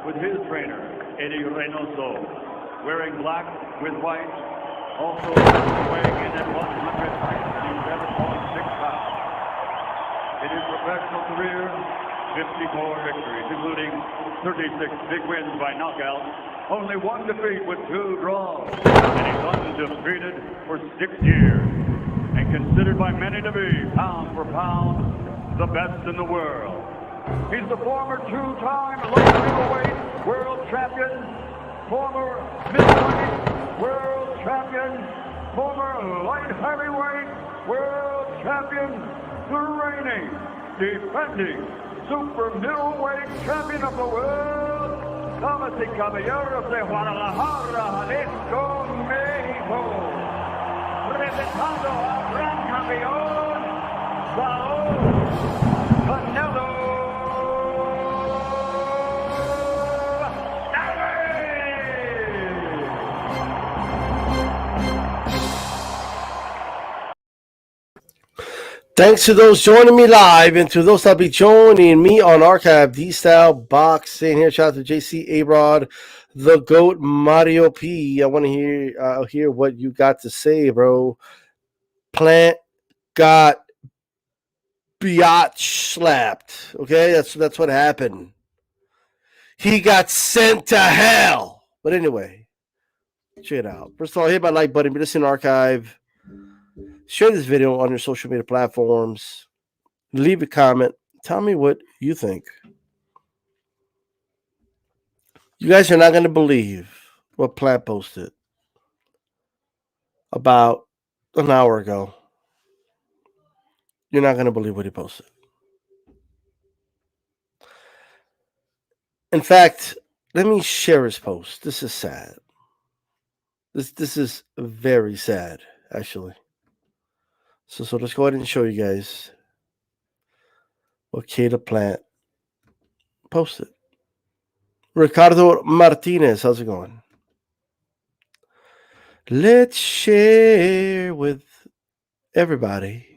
with his trainer, Eddie Reynoso, wearing black with white, also weighing in at 167.6 pounds. In his professional career, 54 victories, including 36 big wins by knockout, only one defeat with 2 draws, and he's undefeated for 6 years, and considered by many to be, pound for pound, the best in the world. He's the former 2-time light middleweight world champion, former middleweight world champion, former light heavyweight world champion, the reigning, defending super middleweight champion of the world, damas y caballeros de Guadalajara, Jalisco, México, representando al gran campeón, Saúl Canelo. Thanks to those joining me live and to those that'll be joining me on archive. DStyleBoxing here. Shout out to JC A-Rod, the GOAT, Mario P. I want to hear what you got to say, bro. Plant got biatch slapped. Okay, that's what happened. He got sent to hell. But anyway, check it out. First of all, hit my like button. Be listening to archive. Share this video on your social media platforms. Leave a comment. Tell me what you think. You guys are not going to believe what Plant posted about an hour ago. You're not going to believe what he posted. In fact, let me share his post. This is sad. This is very sad, actually. So let's go ahead and show you guys what Caleb Plant posted. Ricardo Martinez, how's it going? Let's share with everybody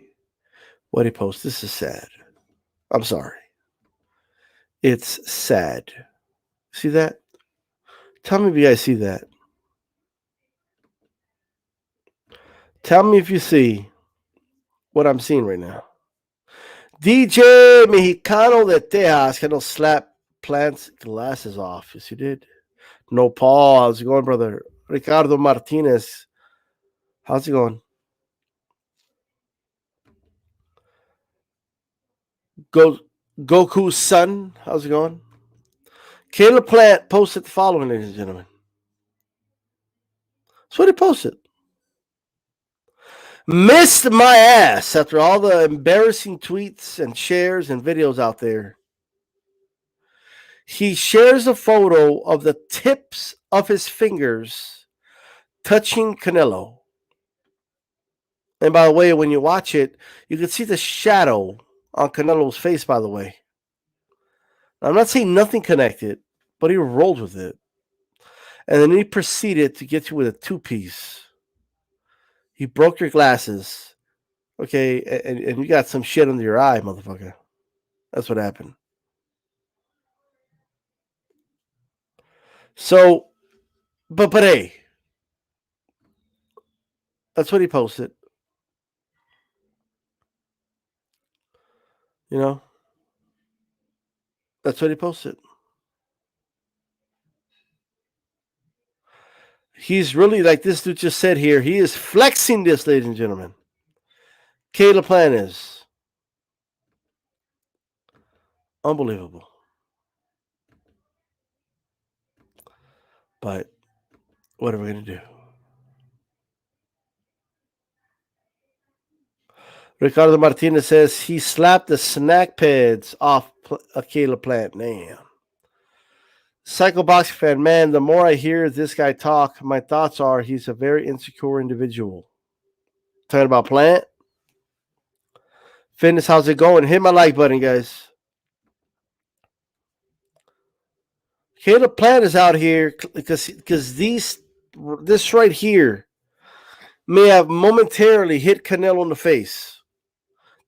what he posted. This is sad. I'm sorry. It's sad. See that? Tell me if you guys see that. Tell me if you see what I'm seeing right now. DJ Mexicano de Tejas can slap Plant's glasses off. Yes, you did. No, Paul. How's it going, brother? Ricardo Martinez. How's it going? Goku's son. How's it going? Caleb Plant posted the following, ladies and gentlemen. That's what he posted. Missed my ass after all the embarrassing tweets and shares and videos out there. He shares a photo of the tips of his fingers touching Canelo. And by the way, when you watch it, you can see the shadow on Canelo's face, by the way. Now, I'm not saying nothing connected, but he rolled with it. And then he proceeded to get you with a 2-piece. He broke your glasses, okay, and you got some shit under your eye, motherfucker. That's what happened. So, but hey, that's what he posted. You know, that's what he posted. He's really, like this dude just said here, he is flexing this, ladies and gentlemen. Caleb Plant is. Unbelievable. But what are we going to do? Ricardo Martinez says he slapped the snack pads off Caleb Plant. Damn. Psycho Boxing fan, man, the more I hear this guy talk, my thoughts are he's a very insecure individual. Talking about Plant. Fitness, how's it going? Hit my like button, guys. Caleb Plant is out here because this right here may have momentarily hit Canelo in the face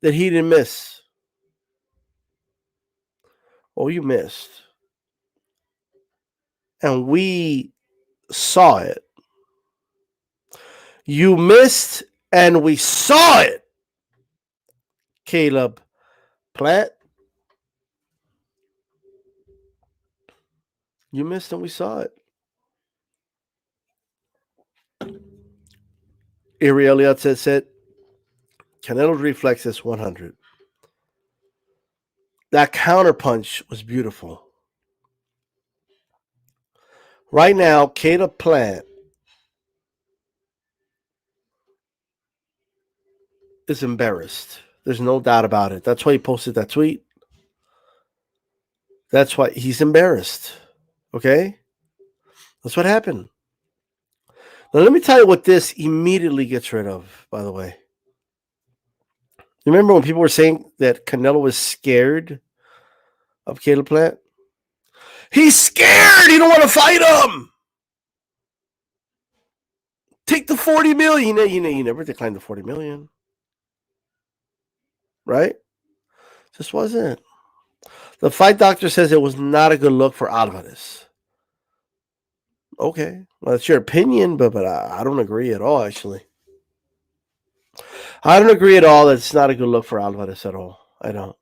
that he didn't miss. Oh, you missed. and we saw it. You missed, and we saw it. Caleb Plant. You missed, and we saw it. Erie Elliott said Canelo's reflexes 100. That counterpunch was beautiful. Right now, Caleb Plant is embarrassed. There's no doubt about it. That's why he posted that tweet. That's why he's embarrassed. Okay? That's what happened. Now, let me tell you what this immediately gets rid of, by the way. You remember when people were saying that Canelo was scared of Caleb Plant? He's scared. He don't want to fight him. Take the 40 million. You never declined the 40 million. Right? Just wasn't. The fight doctor says it was not a good look for Alvarez. Okay. Well, that's your opinion, but I don't agree at all, actually. I don't agree at all that it's not a good look for Alvarez at all. I don't.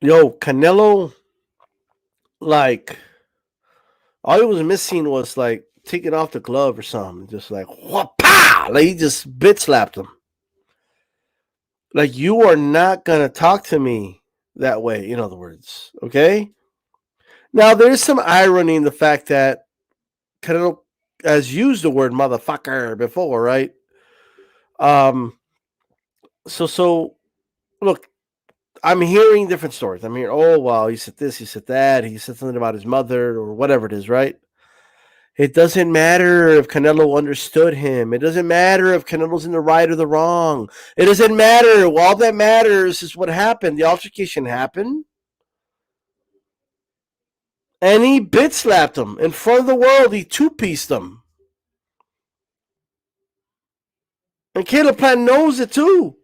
Yo, Canelo, like, all he was missing was, like, taking off the glove or something. Just like, whoop-ah! Like, he just bit slapped him. Like, you are not going to talk to me that way, in other words. Okay? Now, there's some irony in the fact that Canelo has used the word motherfucker before, right? So look, I'm hearing different stories. I'm hearing, oh, well, he said this, he said that, he said something about his mother or whatever it is, right? It doesn't matter if Canelo understood him. It doesn't matter if Canelo's in the right or the wrong. It doesn't matter. All that matters is what happened. The altercation happened. And he bit slapped him in front of the world. He two-pieced him. And Caleb Plant knows it too.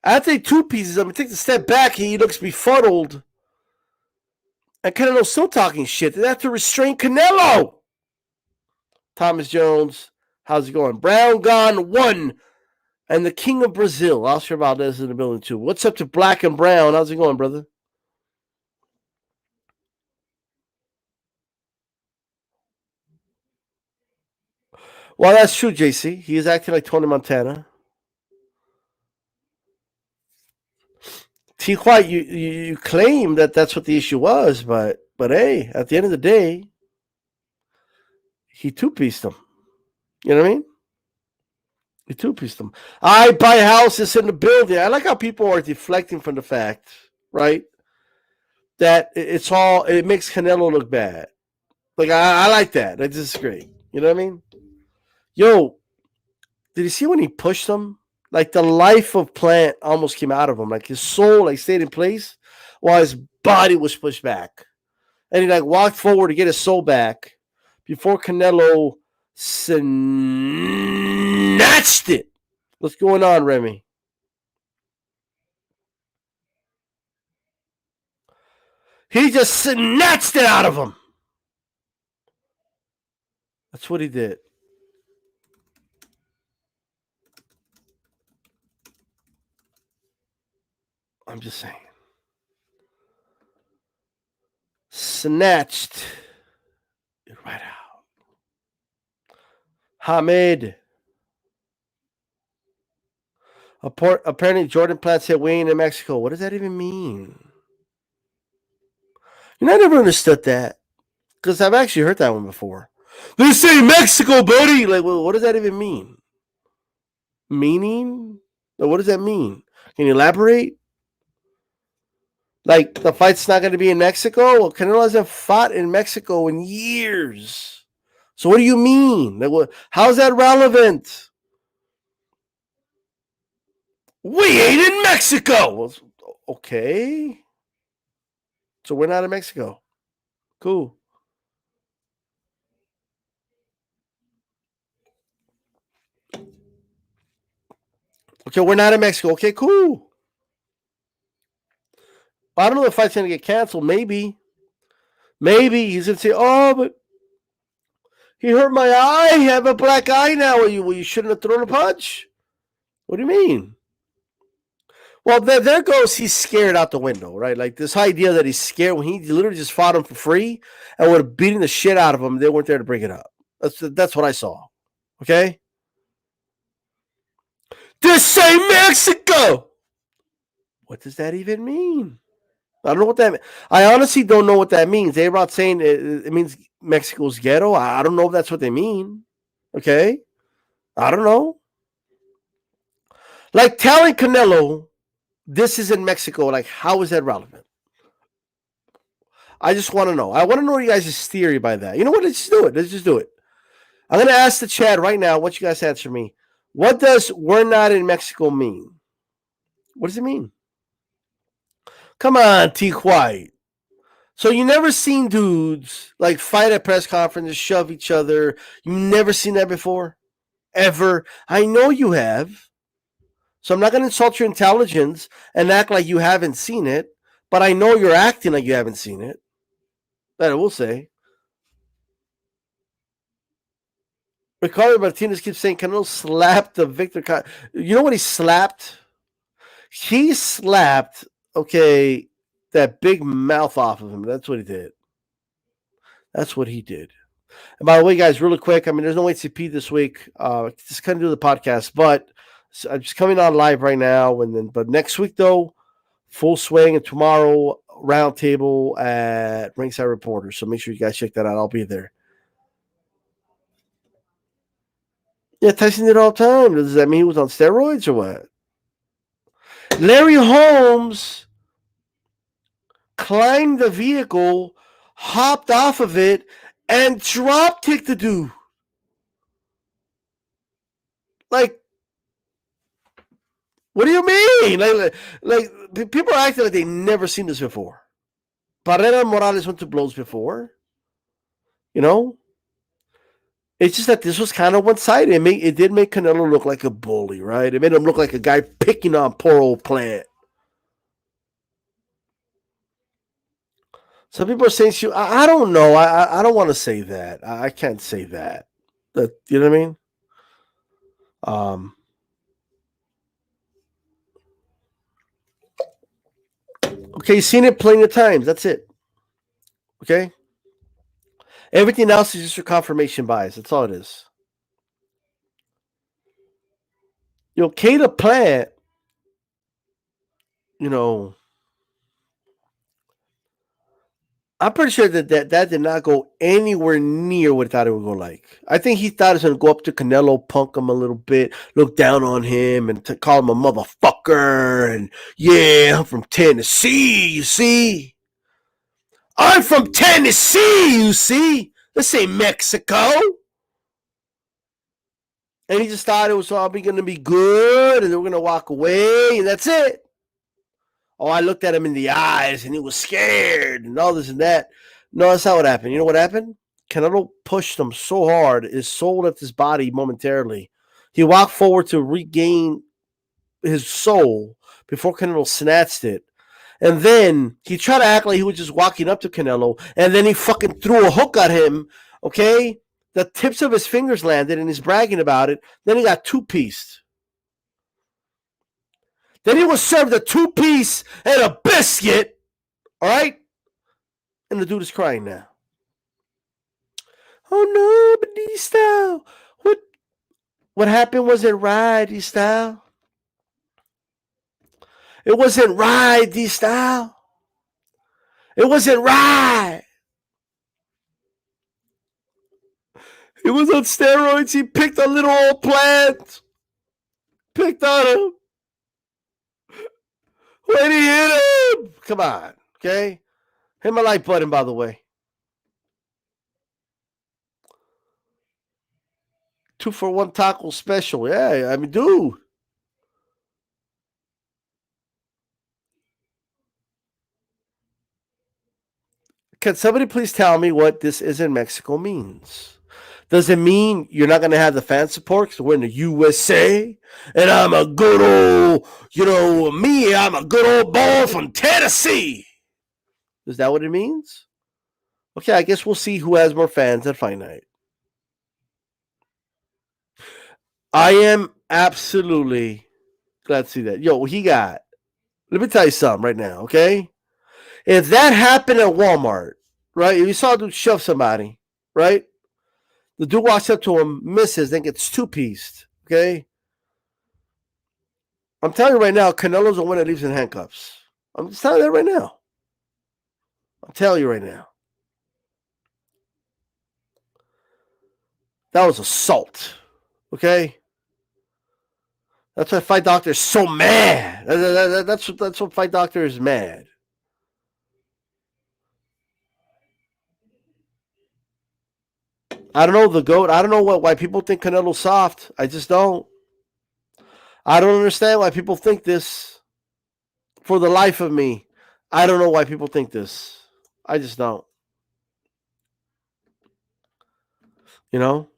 After he two-pieces him, he takes a step back. He looks befuddled. And Canelo's still talking shit. They have to restrain Canelo. Thomas Jones, how's it going? Brown gone 1. And the king of Brazil, Oscar Valdez, in the building too. What's up to Black and Brown? How's it going, brother? Well, that's true, JC. He is acting like Tony Montana. T-White, you claim that that's what the issue was, but hey, at the end of the day, he two-pieced him. You know what I mean? He two-pieced him. I buy houses in the building. I like how people are deflecting from the fact, right, that it makes Canelo look bad. Like, I like that. This is great. You know what I mean? Yo, did you see when he pushed him? Like, the life of Plant almost came out of him. Like, his soul, like, stayed in place while his body was pushed back. And he, like, walked forward to get his soul back before Canelo snatched it. What's going on, Remy? He just snatched it out of him. That's what he did. I'm just saying. Snatched it right out. Hamid. Apparently, Jordan Plant's hit Wayne in Mexico. What does that even mean? You know, I never understood that. Because I've actually heard that one before. They say Mexico, buddy. Like, well, what does that even mean? Meaning? Like, what does that mean? Can you elaborate? Like, the fight's not going to be in Mexico? Well, Canelo hasn't fought in Mexico in years. So what do you mean? Like, how's that relevant? We ain't in Mexico. Well, okay. So we're not in Mexico. Cool. Okay, we're not in Mexico. Okay, cool. I don't know if the fight's going to get canceled. Maybe. Maybe he's going to say, oh, but he hurt my eye. I have a black eye now. Well, you shouldn't have thrown a punch. What do you mean? Well, there goes he's scared out the window, right? Like this idea that he's scared when he literally just fought him for free and would have beaten the shit out of him. They weren't there to bring it up. That's what I saw. Okay? This ain't Mexico! What does that even mean? I don't know what that means. I honestly don't know what that means. They're not saying it means Mexico's ghetto. I don't know if that's what they mean. Okay? I don't know. Like telling Canelo this is in Mexico, like how is that relevant? I just want to know. I want to know you guys' theory by that. You know what? Let's just do it. Let's just do it. I'm going to ask the chat right now. What you guys answer me. What does "we're not in Mexico" mean? What does it mean? Come on, T. White. So you never seen dudes like fight at press conferences, shove each other. You never seen that before? Ever? I know you have. So I'm not going to insult your intelligence and act like you haven't seen it, but I know you're acting like you haven't seen it. That I will say. Ricardo Martinez keeps saying Canelo slapped the Victor. You know what he slapped? He slapped, okay, that big mouth off of him. That's what he did. That's what he did. And by the way, guys, really quick, I mean, there's no HCP this week. Just couldn't do the podcast, but I'm just coming on live right now. But next week, though, full swing, and tomorrow, roundtable at Ringside Reporter. So make sure you guys check that out. I'll be there. Yeah, Tyson did all the time. Does that mean he was on steroids or what? Larry Holmes climbed the vehicle, hopped off of it, and drop kicked the dude. Like, what do you mean? Like people are acting like they've never seen this before. Barrera and Morales went to blows before. You know? It's just that this was kind of one-sided. It did make Canelo look like a bully, right? It made him look like a guy picking on poor old Plant. Some people are saying, I don't know. I don't want to say that. I can't say that. You know what I mean? Okay, you've seen it plenty of times. That's it. Okay? Everything else is just your confirmation bias. That's all it is. You know, Kata Plant, you know, I'm pretty sure that did not go anywhere near what he thought it would go like. I think he thought it was going to go up to Canelo, punk him a little bit, look down on him, and call him a motherfucker. And yeah, I'm from Tennessee, you see? I'm from Tennessee, you see? This ain't Mexico. And he just thought it was all going to be good, and they were going to walk away, and that's it. Oh, I looked at him in the eyes, and he was scared, and all this and that. No, that's not what happened. You know what happened? Canelo pushed him so hard, his soul left his body momentarily. He walked forward to regain his soul before Canelo snatched it. And then he tried to act like he was just walking up to Canelo, and then he fucking threw a hook at him, okay? The tips of his fingers landed, and he's bragging about it. Then he got two-pieced. Then he was served a two-piece and a biscuit, all right? And the dude is crying now. Oh, no, but D-Style. What happened wasn't right, D-Style. It wasn't right, D-Style. It wasn't right. He was on steroids. He picked a little old Plant. Picked on him. When he hit him. Come on, okay? Hit my like button, by the way. 2-for-1 taco special. Yeah, I mean, dude. Can somebody please tell me what this is in Mexico means? Does it mean you're not going to have the fan support because we're in the USA and I'm a good old, I'm a good old boy from Tennessee? Is that what it means? Okay, I guess we'll see who has more fans at Fight Night. I am absolutely glad to see that. Yo, let me tell you something right now, okay? If that happened at Walmart, right? If you saw a dude shove somebody, right? The dude walks up to him, misses, then gets two-pieced, okay? I'm telling you right now, Canelo's the one that leaves in handcuffs. I'm just telling you that right now. I'm telling you right now. That was assault, okay? That's why Fight Doctor is so mad. That's what Fight Doctor is mad. I don't know the GOAT. I don't know why people think Canelo's soft. I just don't. I don't understand why people think this. For the life of me, I don't know why people think this. I just don't. You know?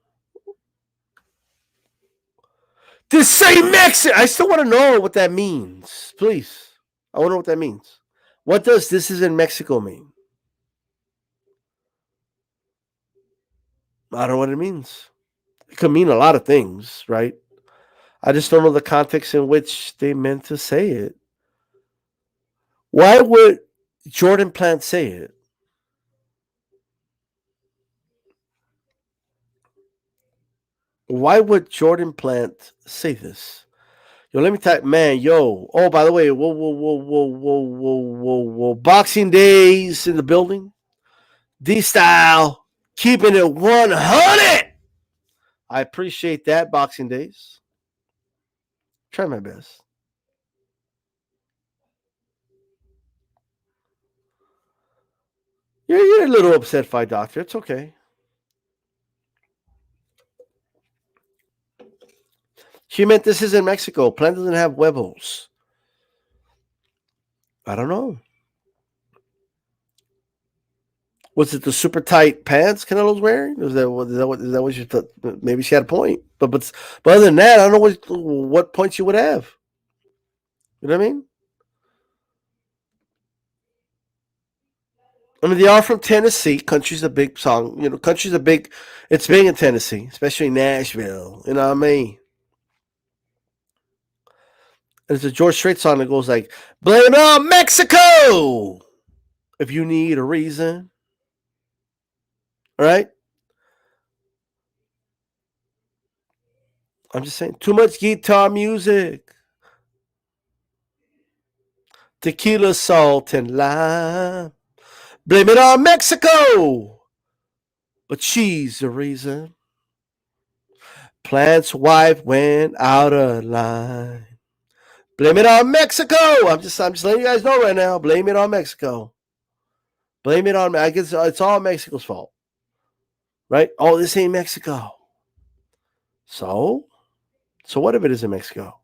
This same Mexican. I still want to know what that means. Please. I want to know what that means. What does "this is in Mexico" mean? I don't know what it means. It could mean a lot of things, right? I just don't know the context in which they meant to say it. Why would Jordan Plant say it? Why would Jordan Plant say this? Yo, let me type, man, yo. Oh, by the way, whoa. Boxing Days in the building. D-Style, keeping it 100. I appreciate that, Boxing Days. Try my best. You're a little upset, Fight Doctor. It's okay. She meant this is in Mexico. Plant doesn't have huevos. I don't know. Was it the super tight pants Canelo's wearing? Is that what you thought? Maybe she had a point. But other than that, I don't know what points you would have. You know what I mean? I mean, they are from Tennessee. Country's a big song. Country's a big. It's big in Tennessee, especially Nashville. You know what I mean? There's a George Strait song that goes like, "Blame it on Mexico if you need a reason." All right? I'm just saying, too much guitar music. Tequila, salt, and lime. Blame it on Mexico. But she's the reason. Plant's wife went out of line. Blame it on Mexico. I'm just letting you guys know right now. Blame it on Mexico. Blame it on. I guess it's all Mexico's fault, right? Oh, this ain't Mexico. So what if it is in Mexico?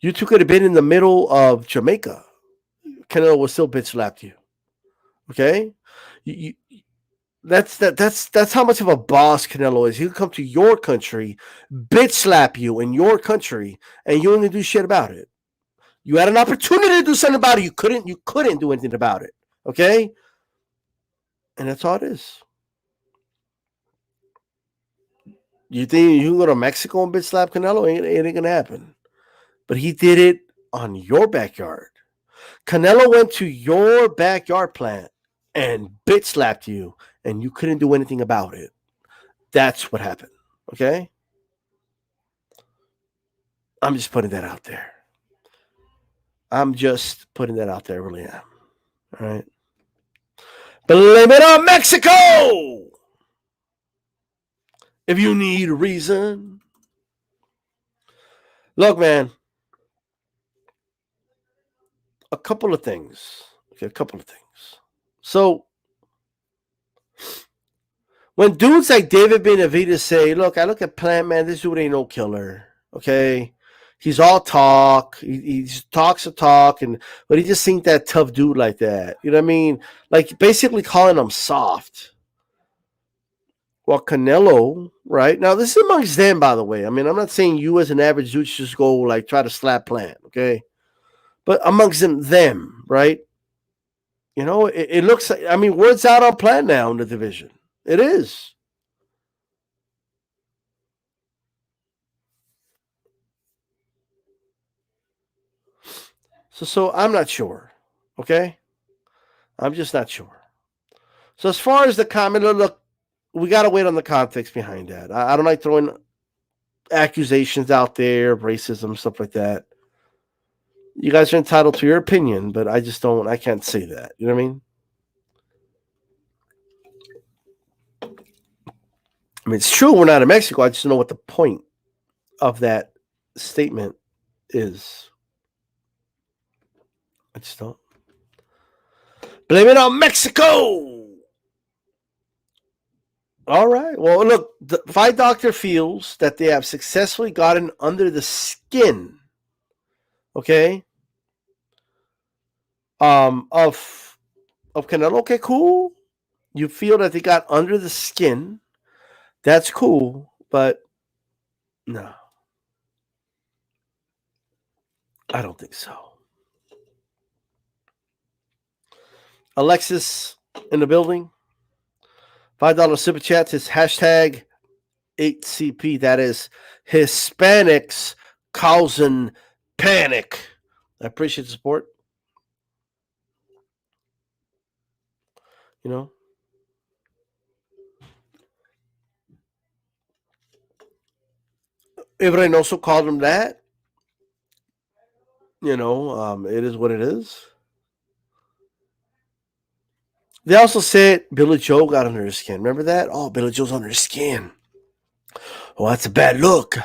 You two could have been in the middle of Jamaica. Canelo would still bitch slapped you. Okay, that's how much of a boss Canelo is. He'll come to your country, bitch slap you in your country, and you ain't do shit about it. You had an opportunity to do something about it. You couldn't do anything about it. Okay? And that's all it is. You think you can go to Mexico and bitch slap Canelo? It ain't gonna happen. But he did it on your backyard. Canelo went to your backyard plant and bitch slapped you, and you couldn't do anything about it. That's what happened. Okay? I'm just putting that out there. I really am. All right? Blame it on Mexico if you need a reason. Look, man. A couple of things. So, when dudes like David Benavidez say, look, I look at Plant, man, this dude ain't no killer. Okay? He's all talk. He talks a talk, but he just ain't that tough dude like that. You know what I mean? Like, basically calling him soft. While Canelo, right? Now, this is amongst them, by the way. I mean, I'm not saying you as an average dude should just go like try to slap Plant, okay? But amongst them, right? You know, it looks like, I mean, word's out on Plant now in the division. It is. So I'm not sure, okay? I'm just not sure. So as far as the comment, look, we got to wait on the context behind that. I don't like throwing accusations out there, racism, stuff like that. You guys are entitled to your opinion, but I can't say that. You know what I mean? I mean, it's true we're not in Mexico. I just don't know what the point of that statement is. I just don't. Blame it on Mexico! All right. Well, look, the Fight Doctor feels that they have successfully gotten under the skin, okay, of Canelo. Okay, cool. You feel that they got under the skin. That's cool, but no. I don't think so. Alexis in the building. $5 super chats. It's hashtag 8CP. That is Hispanics causing panic. I appreciate the support. You know. Everybody also called him that. You know, it is what it is. They also said Billy Joe got under his skin. Remember that? Oh, Billy Joe's under his skin. Oh, that's a bad look.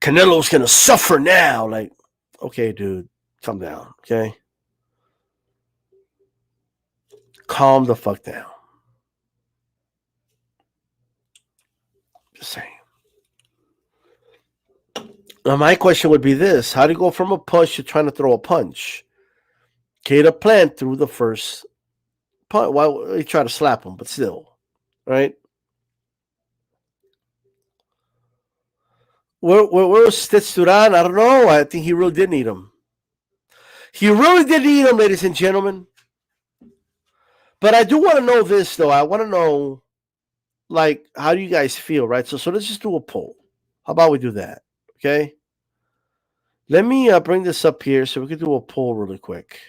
Canelo's going to suffer now. Like, okay, dude, calm down, okay? Calm the fuck down. Just saying. Now, my question would be this. How do you go from a push to trying to throw a punch? Caleb Plant threw the first punch. Why he tried to slap him, but still, right? Where was Stitz Duran? I don't know. I think he really did need him. He really did need him, ladies and gentlemen. But I do want to know this, though. I want to know, like, how do you guys feel, right? So let's just do a poll. How about we do that? Okay. Let me bring this up here so we can do a poll really quick.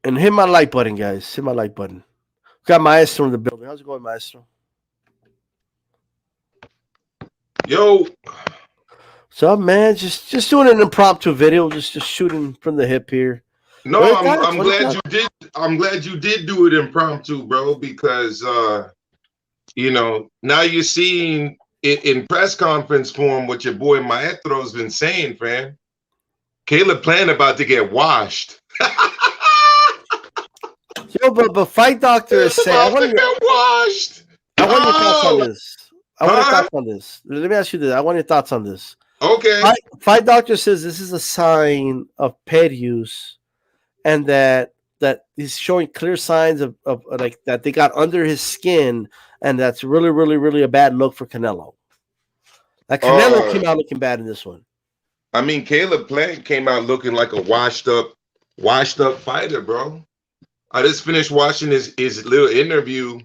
And hit my like button, guys. Hit my like button. Got Maestro in the building. How's it going, Maestro? Yo. What's up, man? Just doing an impromptu video, just shooting from the hip here. No, I'm glad you did. I'm glad you did do it impromptu, bro, because you know, now you're seeing it in press conference form what your boy Maestro's been saying, fam. Caleb Plant about to get washed. Yo, but Fight Doctor is saying I want to get washed. I want your thoughts on this. I want your thoughts on this. Let me ask you this. I want your thoughts on this. Okay. Fight Doctor says this is a sign of pet use, and that he's showing clear signs of like that they got under his skin, and that's really, really, really a bad look for Canelo. Like Canelo came out looking bad in this one. I mean, Caleb Plant came out looking like a washed up fighter, bro. I just finished watching his little interview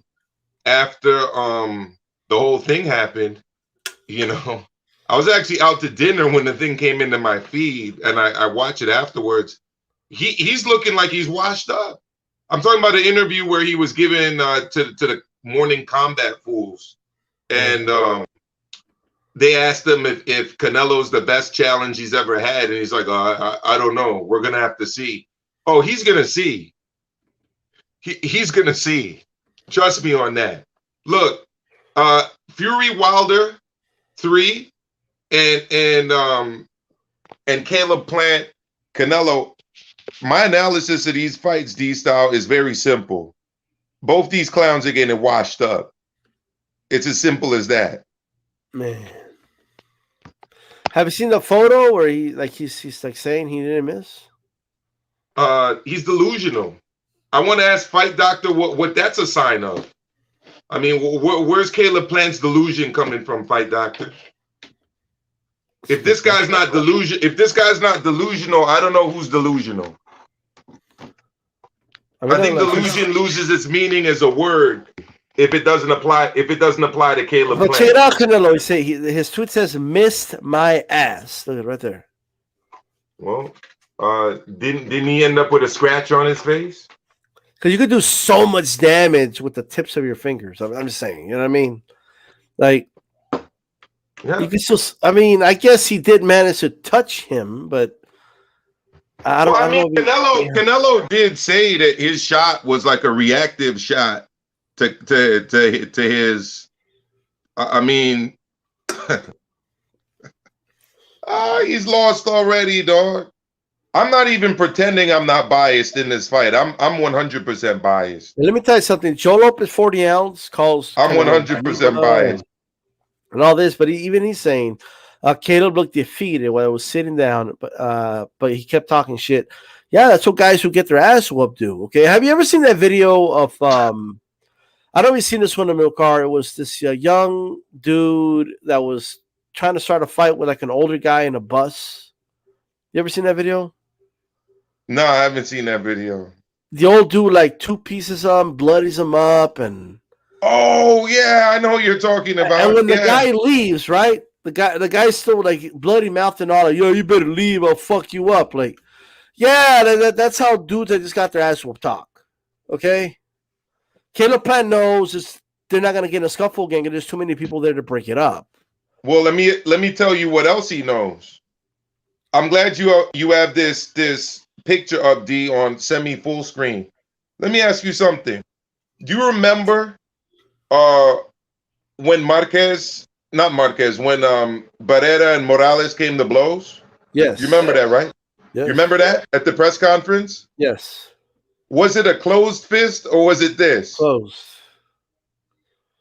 after the whole thing happened. You know, I was actually out to dinner when the thing came into my feed, and I watched it afterwards. He's looking like he's washed up. I'm talking about the interview where he was given to the Morning Combat Fools, and they asked him if Canelo's the best challenge he's ever had, and he's like, I don't know. We're gonna have to see. Oh, he's gonna see. He's gonna see. Trust me on that. Look, Fury Wilder 3 and Caleb Plant Canelo. My analysis of these fights, D-Style, is very simple. Both these clowns are getting washed up. It's as simple as that. Man, have you seen the photo where he's like saying he didn't miss? He's delusional. I want to ask Fight Doctor what that's a sign of. I mean, where's Caleb Plant's delusion coming from, Fight Doctor? If this guy's not delusional, I don't know who's delusional. I think delusion loses its meaning as a word if it doesn't apply to Caleb Plant. Check it out, Canelo. He say his tweet says "missed my ass." Look at it right there. Well, didn't he end up with a scratch on his face? Because you could do so much damage with the tips of your fingers. I'm just saying, you know what I mean? Like, yeah. You could still. I mean, I guess he did manage to touch him, but I don't. Well, I mean, Canelo did say that his shot was like a reactive shot to his. I mean, he's lost already, dog. I'm not even pretending I'm not biased in this fight. I'm 100% biased. Let me tell you something. Joe Lopez 40 ounce calls. I'm 100% biased. And all this, but he's saying Caleb looked defeated when I was sitting down, but he kept talking shit. Yeah, that's what guys who get their ass whooped do. Okay, have you ever seen that video of I don't know if you've seen this one in Milcar. It was this young dude that was trying to start a fight with like an older guy in a bus. You ever seen that video? No, I haven't seen that video. The old dude like two pieces of him, bloodies him up, and oh yeah, I know what you're talking about. And when the guy leaves, right? The guy's still like bloody mouthed and all like, yo, you better leave, I'll fuck you up. Like, yeah, that's how dudes that just got their ass whooped talk. Okay? Caleb Plant knows they're not gonna get in a scuffle again because there's too many people there to break it up. Well, let me tell you what else he knows. I'm glad you have this picture of D on semi full screen. Let me ask you something. Do you remember when when Barrera and Morales came to blows? Yes. You remember that, right? Yes. You remember that at the press conference? Yes. Was it a closed fist or was it this? Closed.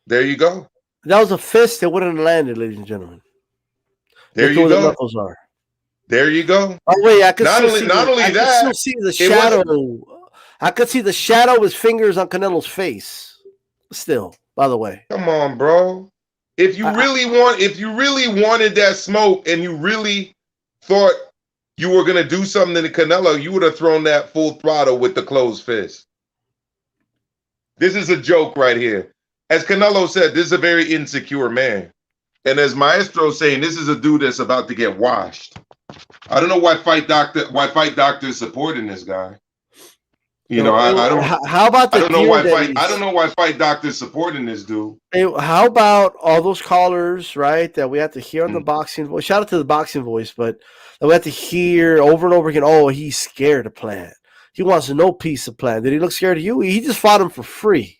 There you go. That was a fist that wouldn't have landed, ladies and gentlemen. There you go. The knuckles are. There you go. Oh wait, I could not only that, I could see the shadow. I could see the shadow of his fingers on Canelo's face. Still, by the way. Come on, bro. If you really wanted that smoke and you really thought you were gonna do something to Canelo, you would have thrown that full throttle with the closed fist. This is a joke right here. As Canelo said, this is a very insecure man. And as Maestro saying, this is a dude that's about to get washed. I don't know why Fight Doctor is supporting this guy. You know, I don't. How about the I don't know why Fight Doctor is supporting this dude. Hey, how about all those callers, right? That we have to hear on the boxing voice. Shout out to the boxing voice, but that we have to hear over and over again. Oh, he's scared of Plant. He wants no piece of Plant. Did he look scared of you? He just fought him for free.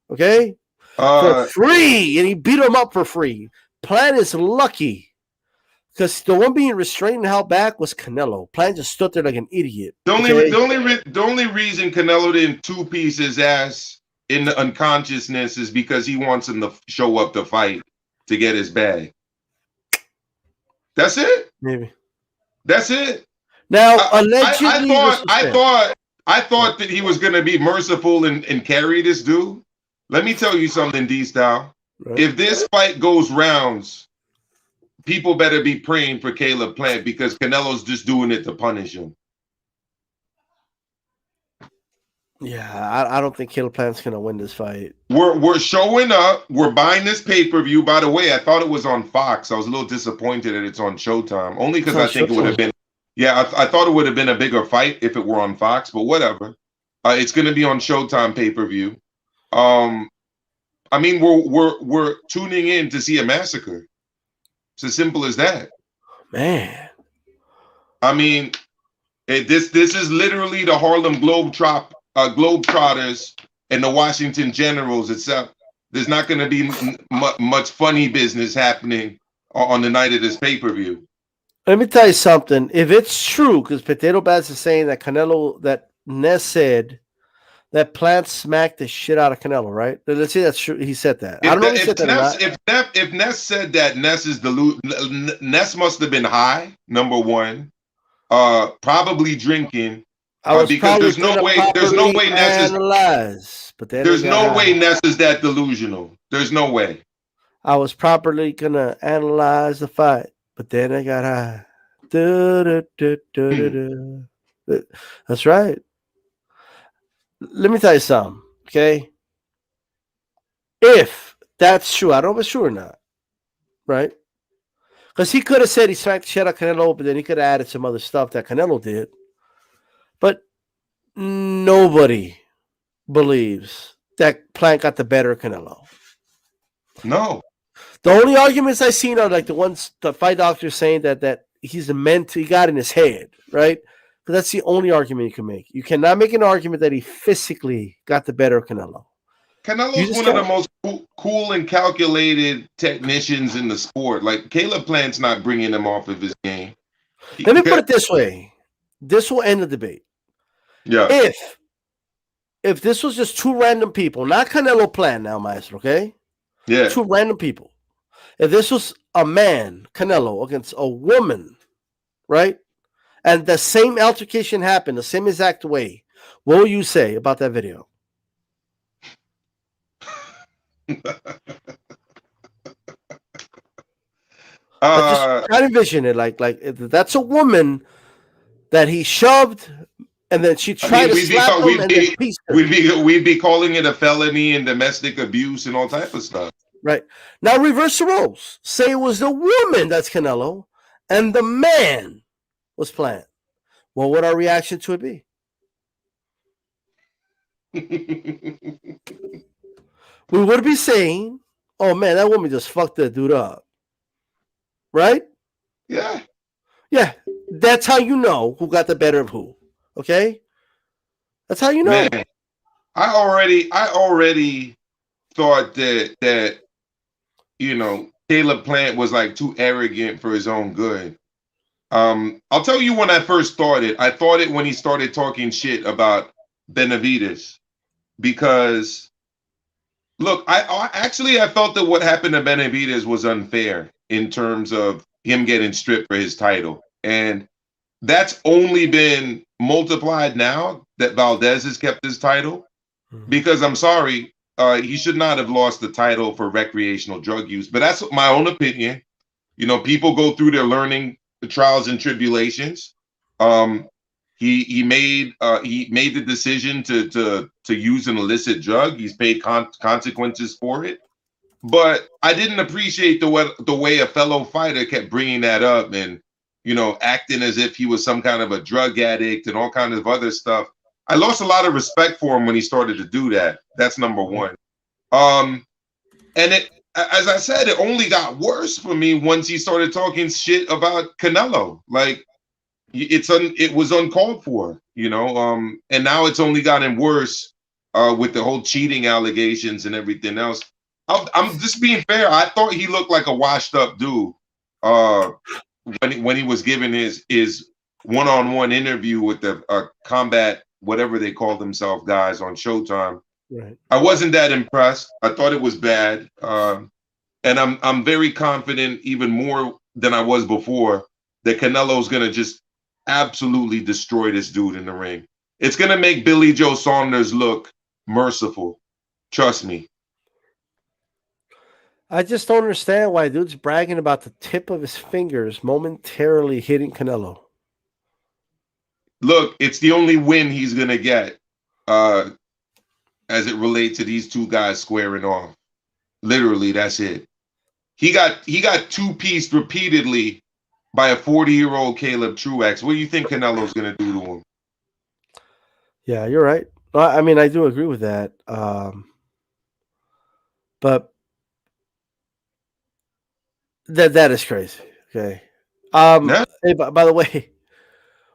Okay, for free, and he beat him up for free. Plant is lucky. Because the one being restrained and held back was Canelo. Plant just stood there like an idiot. The only reason Canelo didn't two-piece his ass in the unconsciousness is because he wants him to show up to fight to get his bag. That's it. Maybe. That's it. Now, allegedly, I thought that he was going to be merciful and carry this dude. Let me tell you something, D-Style. Right. If this fight goes rounds, people better be praying for Caleb Plant because Canelo's just doing it to punish him. Yeah, I don't think Caleb Plant's going to win this fight. We're showing up. We're buying this pay-per-view. By the way, I thought it was on Fox. I was a little disappointed that it's on Showtime. Only because I think it would have been. Yeah, I thought it would have been a bigger fight if it were on Fox, but whatever. It's going to be on Showtime pay-per-view. I mean, we're tuning in to see a massacre. It's as simple as that. Man. I mean, this is literally the Harlem Globetrotters and the Washington Generals itself. There's not going to be much funny business happening on the night of this pay-per-view. Let me tell you something. If it's true, because Potato Bats is saying that Ness said that Plant smacked the shit out of Canelo, right? Let's say that's true. He said that. I don't know if he said that. If Ness said that, Ness must have been high, number one. Probably drinking, I was because probably there's no gonna way properly Ness analyze, but then there's no way Ness is that delusional. There's no way. I was properly gonna analyze the fight, but then I got high. That's right. Let me tell you something, okay? If that's true, I don't know if it's true or not, right? Because he could have said he smacked the shit out of Canelo, but then he could have added some other stuff that Canelo did. But nobody believes that Plant got the better of Canelo. No. The only arguments I've seen are like the ones the fight doctors saying that he's he got in his head, right? But that's the only argument you can make. You cannot make an argument that he physically got the better of Canelo. Canelo's one of the most cool and calculated technicians in the sport. Like, Caleb Plant's not bringing him off of his game. Let me put it this way. This will end the debate. Yeah. If this was just two random people, not Canelo Plant now, Maestro, okay? Yeah. Two random people. If this was a man, Canelo, against a woman, right? And the same altercation happened the same exact way, what will you say about that video? Just try to envision it like that's a woman that he shoved and then she tried to slap him and then pieced her. We'd be calling it a felony and domestic abuse and all type of stuff. Right. Now reverse the roles. Say it was the woman that's Canelo and the man was Plant. What would our reaction to it be? We would be saying, oh man, that woman just fucked that dude up. Right? Yeah. Yeah. That's how you know who got the better of who. Okay? That's how you know. Man, I already thought that you know, Caleb Plant was like too arrogant for his own good. I'll tell you when I first thought it. I thought it when he started talking shit about Benavidez. Because look, I felt that what happened to Benavidez was unfair in terms of him getting stripped for his title. And that's only been multiplied now that Valdez has kept his title. Because I'm sorry, he should not have lost the title for recreational drug use. But that's my own opinion. You know, people go through their learning trials and tribulations. He made the decision to use an illicit drug. He's paid consequences for it. But I didn't appreciate the way a fellow fighter kept bringing that up and, you know, acting as if he was some kind of a drug addict and all kinds of other stuff. I lost a lot of respect for him when he started to do that. That's number one. And it, as I said, it only got worse for me once he started talking shit about Canelo. Like, it was uncalled for, you know. And now it's only gotten worse with the whole cheating allegations and everything else. I'm just being fair. I thought he looked like a washed up dude when he was giving his one-on-one interview with the combat, whatever they call themselves, guys on Showtime. Right. I wasn't that impressed. I thought it was bad. And I'm very confident, even more than I was before, that Canelo's gonna just absolutely destroy this dude in the ring. It's gonna make Billy Joe Saunders look merciful. Trust me. I just don't understand why dude's bragging about the tip of his fingers momentarily hitting Canelo. Look, it's the only win he's gonna get as it relates to these two guys squaring off. Literally, that's it. He got two-pieced repeatedly by a 40-year-old Caleb Truax. What do you think Canelo's gonna do to him? Yeah, you're right. I mean, I do agree with that. But that is crazy. Okay. Yeah. Hey, by the way,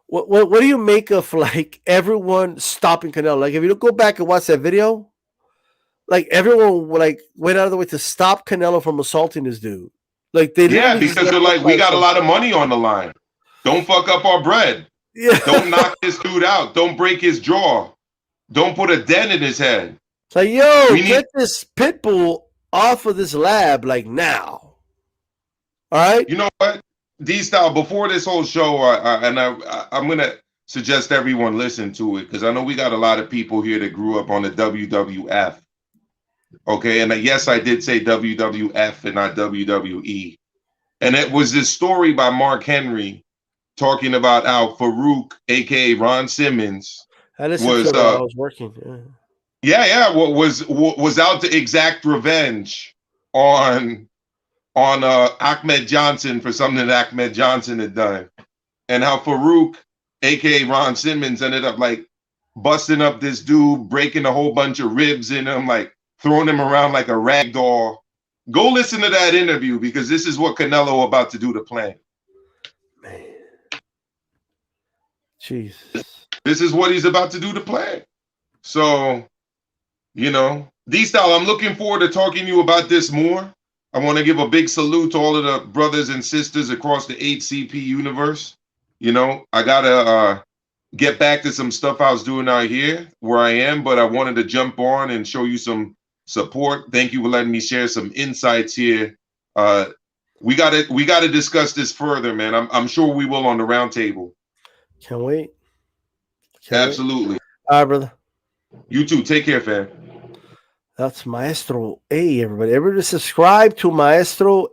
what do you make of like everyone stopping Canelo? Like, if you go back and watch that video, like everyone like went out of the way to stop Canelo from assaulting this dude. Like yeah, because they're like, we got a lot of money on the line. Don't fuck up our bread. Yeah. Don't knock this dude out. Don't break his jaw. Don't put a dent in his head. It's like, yo, get this pit bull off of this lab like now. All right. You know what, DStyle, before this whole show, I'm gonna suggest everyone listen to it because I know we got a lot of people here that grew up on the WWF. Okay, and yes, I did say WWF and not WWE. And it was this story by Mark Henry talking about how Farouk, aka Ron Simmons, I listened to it while I was working. was out to exact revenge on Ahmed Johnson for something that Ahmed Johnson had done, and how Farouk, aka Ron Simmons, ended up like busting up this dude, breaking a whole bunch of ribs in him, like throwing him around like a rag doll. Go listen to that interview because this is what Canelo about to do to Plant. Man. Jeez. This is what he's about to do to Plant. So, you know, DStyle, I'm looking forward to talking to you about this more. I want to give a big salute to all of the brothers and sisters across the HCP universe. You know, I got to get back to some stuff I was doing out here where I am, but I wanted to jump on and show you some support. Thank you for letting me share some insights here. We got to discuss this further, man. I'm sure we will on the round table. Can't wait. Absolutely. All right, brother. You too. Take care, fam. That's Maestro A, everybody. Everybody subscribe to Maestro A.